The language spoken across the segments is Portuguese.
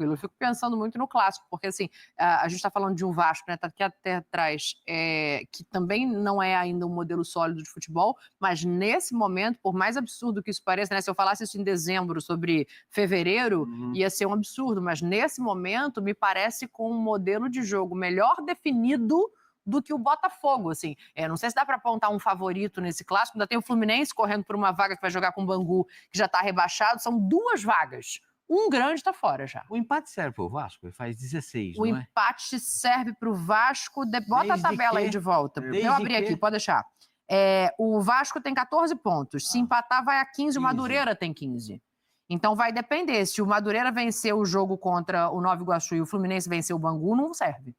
tranquilo. Eu fico pensando muito no clássico, porque assim, a gente está falando de um Vasco, né, tá aqui até atrás, que também não é ainda um modelo sólido de futebol, mas nesse momento, por mais absurdo que isso pareça, né, se eu falasse isso em dezembro sobre fevereiro, ia ser um absurdo, mas nesse momento me parece com um modelo de jogo melhor definido do que o Botafogo, assim. Não sei se dá para apontar um favorito nesse clássico, ainda tem o Fluminense correndo por uma vaga que vai jogar com o Bangu, que já está rebaixado, são 2 vagas. Um grande está fora já. O empate serve para o Vasco, ele faz 16, o não é? O empate serve para o Vasco, bota a tabela aí de volta, eu abri aqui, pode deixar. O Vasco tem 14 pontos, se empatar vai a 15, o Madureira tem 15. Então vai depender, se o Madureira vencer o jogo contra o Nova Iguaçu e o Fluminense vencer o Bangu, não serve.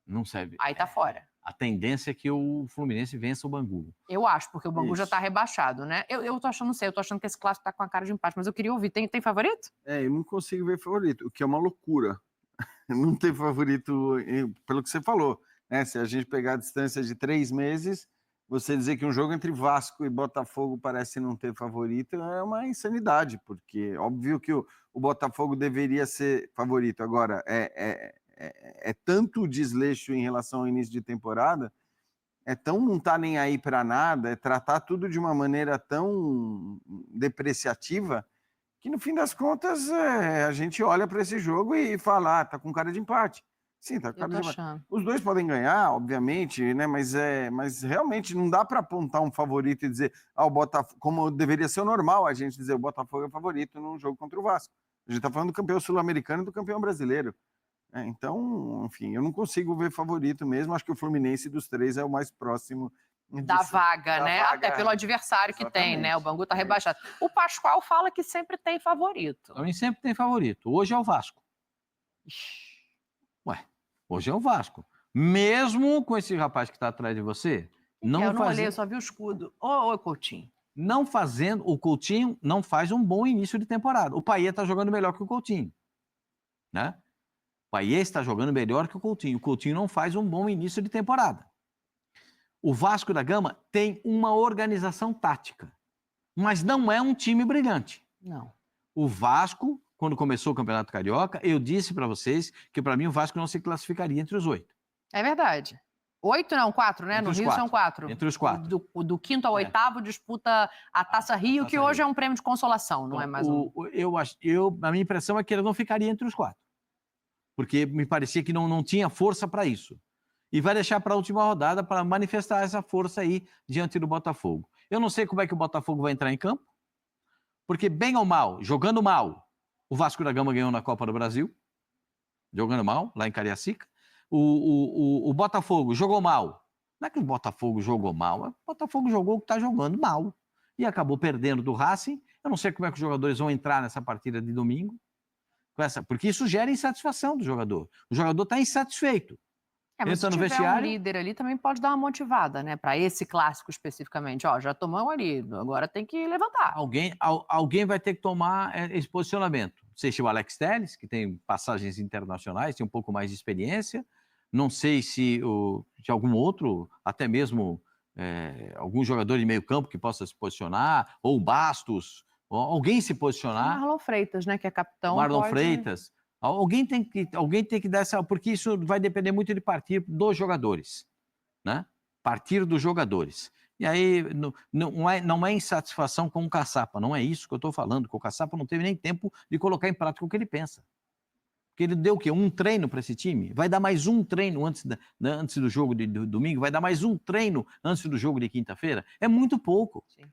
Não serve. Aí tá fora. A tendência é que o Fluminense vença o Bangu. Eu acho, porque o Bangu já tá rebaixado, né? Eu tô achando, não sei, eu tô achando que esse clássico tá com a cara de empate, mas eu queria ouvir. Tem favorito? Eu não consigo ver favorito, o que é uma loucura. Não tem favorito, pelo que você falou, né? Se a gente pegar a distância de 3 meses, você dizer que um jogo entre Vasco e Botafogo parece não ter favorito é uma insanidade, porque óbvio que o Botafogo deveria ser favorito. Agora, é tanto desleixo em relação ao início de temporada, tão não tá nem aí para nada, é tratar tudo de uma maneira tão depreciativa, que no fim das contas a gente olha para esse jogo e fala, tá com cara de empate. Sim, tá com cara de empate. Os dois podem ganhar, obviamente, né? Mas realmente não dá para apontar um favorito e dizer, o Botafogo, como deveria ser o normal a gente dizer, o Botafogo é favorito num jogo contra o Vasco. A gente tá falando do campeão sul-americano e do campeão brasileiro. Então, enfim, eu não consigo ver favorito mesmo. Acho que o Fluminense dos 3 é o mais próximo da vaga, né? Até pelo adversário que tem, né? O Bangu tá rebaixado. O Pascoal fala que sempre tem favorito. Também sempre tem favorito. Hoje é o Vasco. Hoje é o Vasco. Mesmo com esse rapaz que tá atrás de você, eu não olhei, eu só vi o escudo. Ô, Coutinho. O Coutinho não faz um bom início de temporada. O Payet tá jogando melhor que o Coutinho, né? O Payet está jogando melhor que o Coutinho. O Coutinho não faz um bom início de temporada. O Vasco da Gama tem uma organização tática, mas não é um time brilhante. Não. O Vasco, quando começou o Campeonato Carioca, eu disse para vocês que para mim o Vasco não se classificaria entre os 8. É verdade. 8 não, 4, né? No Rio são 4. Entre os 4. Do 5º ao 8º disputa a Taça Rio, que hoje é um prêmio de consolação, não é mais um... A minha impressão é que ele não ficaria entre os 4. Porque me parecia que não tinha força para isso. E vai deixar para a última rodada para manifestar essa força aí diante do Botafogo. Eu não sei como é que o Botafogo vai entrar em campo, porque bem ou mal, jogando mal, o Vasco da Gama ganhou na Copa do Brasil, jogando mal, lá em Cariacica. O Botafogo jogou mal. Não é que o Botafogo jogou mal, o Botafogo jogou o que está jogando mal. E acabou perdendo do Racing. Eu não sei como é que os jogadores vão entrar nessa partida de domingo, porque isso gera insatisfação do jogador. O jogador está insatisfeito. Mas se tiver um líder ali, também pode dar uma motivada, né? Para esse clássico especificamente. Já tomamos ali, agora tem que levantar. Alguém vai ter que tomar esse posicionamento. Não sei se o Alex Telles, que tem passagens internacionais, tem um pouco mais de experiência. Não sei se algum outro, até mesmo algum jogador de meio campo que possa se posicionar, ou Bastos, ou alguém se posicionar. Marlon Freitas, né? Que é capitão. Freitas. Alguém tem que dar essa... Porque isso vai depender muito de partir dos jogadores, né? Partir dos jogadores. E aí não é insatisfação com o Caçapa, não é isso que eu estou falando, porque o Caçapa não teve nem tempo de colocar em prática o que ele pensa. Porque ele deu o quê? Um treino para esse time? Vai dar mais um treino antes do jogo de domingo? Vai dar mais um treino antes do jogo de quinta-feira? É muito pouco. Sim.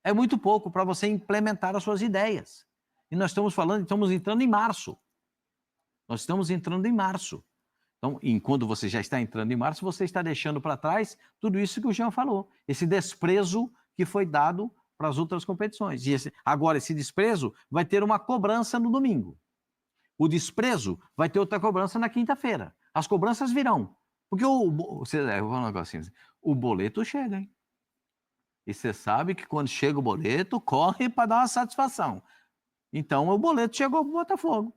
É muito pouco para você implementar as suas ideias. E nós estamos entrando em março. Então, enquanto você já está entrando em março, você está deixando para trás tudo isso que o Jean falou. Esse desprezo que foi dado para as outras competições. Agora, esse desprezo vai ter uma cobrança no domingo. O desprezo vai ter outra cobrança na quinta-feira. As cobranças virão. Porque eu vou falar um negocinho. O boleto chega, hein? E você sabe que quando chega o boleto, corre para dar uma satisfação. Então, o boleto chegou para o Botafogo.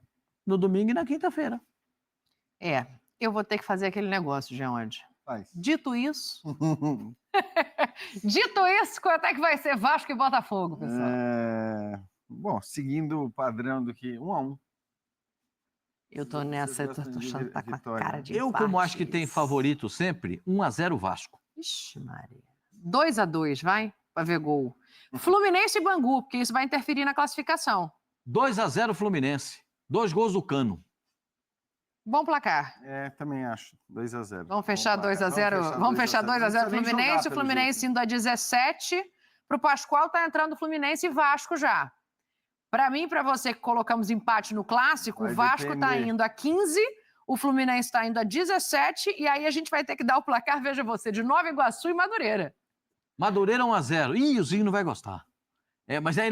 No domingo e na quinta-feira. Eu vou ter que fazer aquele negócio, Geonde. Dito isso... Dito isso, quanto é que vai ser Vasco e Botafogo, pessoal? Bom, seguindo o padrão do que 1-1. Eu tô nessa, eu tô achando que tá com a cara de Eu, como acho que tem favorito sempre, 1-0 Vasco. Ixi, Maria. 2-2, vai? Pra ver gol. Fluminense e Bangu, porque isso vai interferir na classificação. 2-0 Fluminense. 2 gols do Cano. Bom placar. Também acho. 2-0. Vamos fechar 2-0. Vamos fechar 2-0 Fluminense. O Fluminense indo a 17. Pro Pascoal tá entrando Fluminense e Vasco já. Para mim, para você que colocamos empate no clássico, o Vasco está indo a 15, o Fluminense está indo a 17, e aí a gente vai ter que dar o placar, veja você, de Nova Iguaçu e Madureira. Madureira 1-0. Ih, o Zinho não vai gostar. Mas aí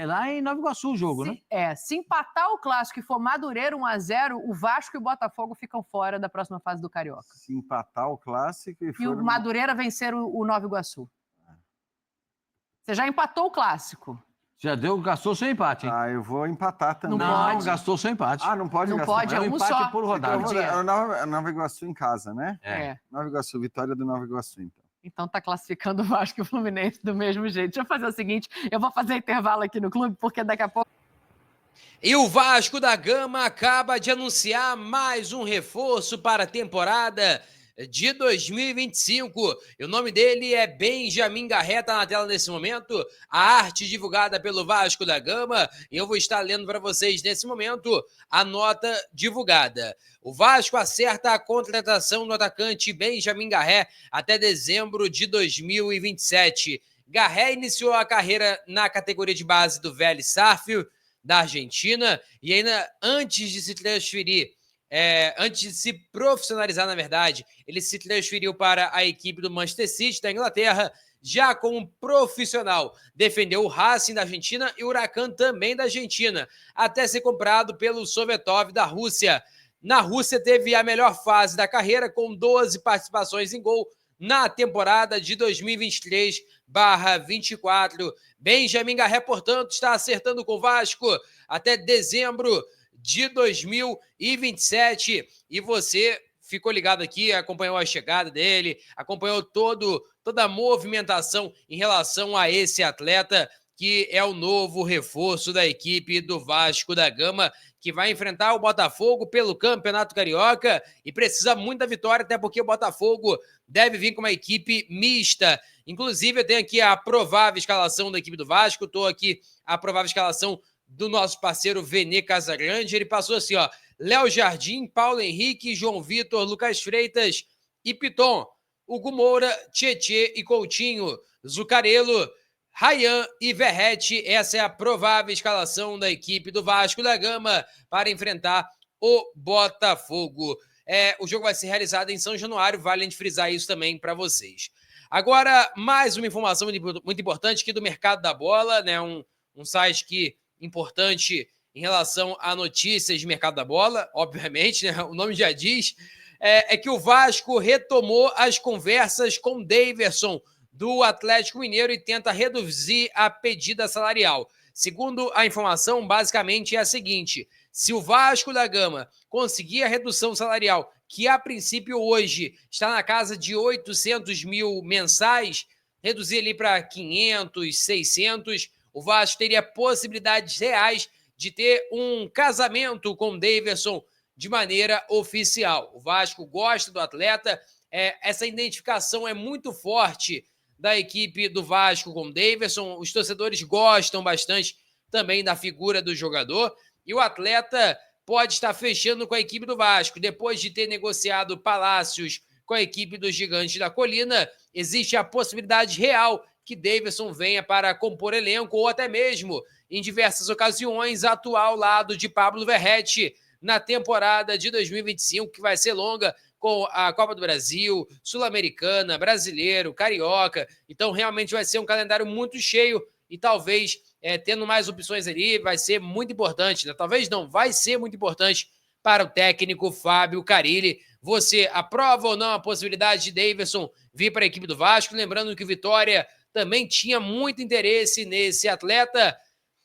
lá em Nova Iguaçu o jogo, né? Se empatar o clássico e for Madureira 1-0, o Vasco e o Botafogo ficam fora da próxima fase do Carioca. Se empatar o clássico e o Madureira vencer o Nova Iguaçu. Você já empatou o clássico. Já gastou seu empate, hein? Eu vou empatar também. Não, gastou seu empate. Não pode gastar. Não pode, é um empate só. por rodada. Nova Iguaçu em casa, né? Nova Iguaçu, vitória do Nova Iguaçu, então. Então tá classificando o Vasco e o Fluminense do mesmo jeito. Deixa eu fazer o seguinte, eu vou fazer intervalo aqui no clube, porque daqui a pouco... E o Vasco da Gama acaba de anunciar mais um reforço para a temporada de 2025. E o nome dele é Benjamin Garré, tá na tela nesse momento. A arte divulgada pelo Vasco da Gama. E eu vou estar lendo para vocês nesse momento a nota divulgada. O Vasco acerta a contratação do atacante Benjamin Garré até dezembro de 2027. Garré iniciou a carreira na categoria de base do Vélez Sarsfield, da Argentina, e ainda antes de se transferir, antes de se profissionalizar, na verdade, ele se transferiu para a equipe do Manchester City, da Inglaterra, já como profissional. Defendeu o Racing da Argentina e o Huracan também da Argentina, até ser comprado pelo Sovetov da Rússia. Na Rússia teve a melhor fase da carreira, com 12 participações em gol na temporada de 2023/24. Benjamin Garré, portanto, está acertando com o Vasco até dezembro de 2027. E você ficou ligado aqui, acompanhou a chegada dele, acompanhou toda a movimentação em relação a esse atleta, que é o novo reforço da equipe do Vasco da Gama, que vai enfrentar o Botafogo pelo Campeonato Carioca e precisa muito da vitória, até porque o Botafogo deve vir com uma equipe mista. Inclusive, eu tenho aqui a provável escalação da equipe do Vasco, estou aqui a provável escalação do nosso parceiro Vene Casagrande. Ele passou assim, ó: Léo Jardim, Paulo Henrique, João Vitor, Lucas Freitas e Piton, Hugo Moura, Tietê e Coutinho, Zucarello, Ryan e Verrete. Essa é a provável escalação da equipe do Vasco da Gama para enfrentar o Botafogo. O jogo vai ser realizado em São Januário, vale a gente frisar isso também para vocês. Agora, mais uma informação muito importante aqui do Mercado da Bola, né? Um site que importante em relação a notícias de Mercado da Bola, obviamente, né? O nome já diz, é que o Vasco retomou as conversas com Daverson, do Atlético Mineiro, e tenta reduzir a pedida salarial. Segundo a informação, basicamente é a seguinte: se o Vasco da Gama conseguir a redução salarial, que a princípio hoje está na casa de 800 mil mensais, reduzir ali para 500, 600, o Vasco teria possibilidades reais de ter um casamento com o Daverson de maneira oficial. O Vasco gosta do atleta, essa identificação é muito forte da equipe do Vasco com o Daverson. Os torcedores gostam bastante também da figura do jogador, e o atleta pode estar fechando com a equipe do Vasco. Depois de ter negociado Palácios com a equipe dos Gigantes da Colina, existe a possibilidade real que Daverson venha para compor elenco, ou até mesmo, em diversas ocasiões, atuar ao lado de Pablo Verrete na temporada de 2025, que vai ser longa, com a Copa do Brasil, Sul-Americana, Brasileiro, Carioca. Então, realmente vai ser um calendário muito cheio e talvez, tendo mais opções ali, vai ser muito importante, né? Talvez não, vai ser muito importante para o técnico Fábio Carille. Você aprova ou não a possibilidade de Daverson vir para a equipe do Vasco? Lembrando que o Vitória também tinha muito interesse nesse atleta,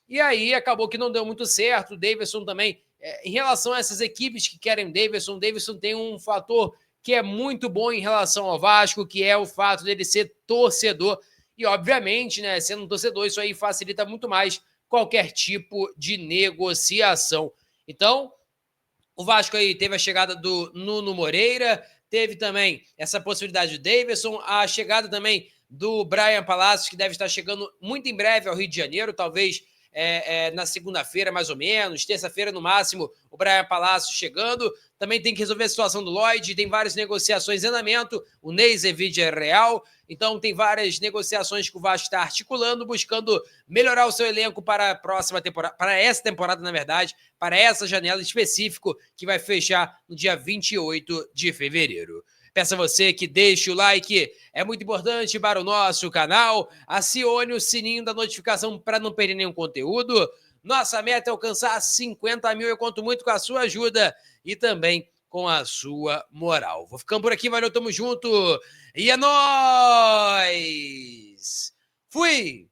e aí acabou que não deu muito certo. O Daverson também, em relação a essas equipes que querem Daverson tem um fator que é muito bom em relação ao Vasco, que é o fato dele ser torcedor. E, obviamente, né, sendo um torcedor, isso aí facilita muito mais qualquer tipo de negociação. Então, O Vasco aí teve a chegada do Nuno Moreira, teve também essa possibilidade do Davidson, a chegada também do Brian Palacios, que deve estar chegando muito em breve ao Rio de Janeiro, talvez na segunda-feira, mais ou menos, terça-feira no máximo, o Brian Palacios chegando. Também tem que resolver a situação do Lloyd, tem várias negociações em andamento, o Ney Zevide é real, então tem várias negociações que o Vasco está articulando, buscando melhorar o seu elenco para a próxima temporada, para essa temporada, na verdade, para essa janela específica que vai fechar no dia 28 de fevereiro. Peço a você que deixe o like, é muito importante para o nosso canal. Acione o sininho da notificação para não perder nenhum conteúdo. Nossa meta é alcançar 50 mil. Eu conto muito com a sua ajuda e também com a sua moral. Vou ficando por aqui, valeu, tamo junto. E é nóis! Fui!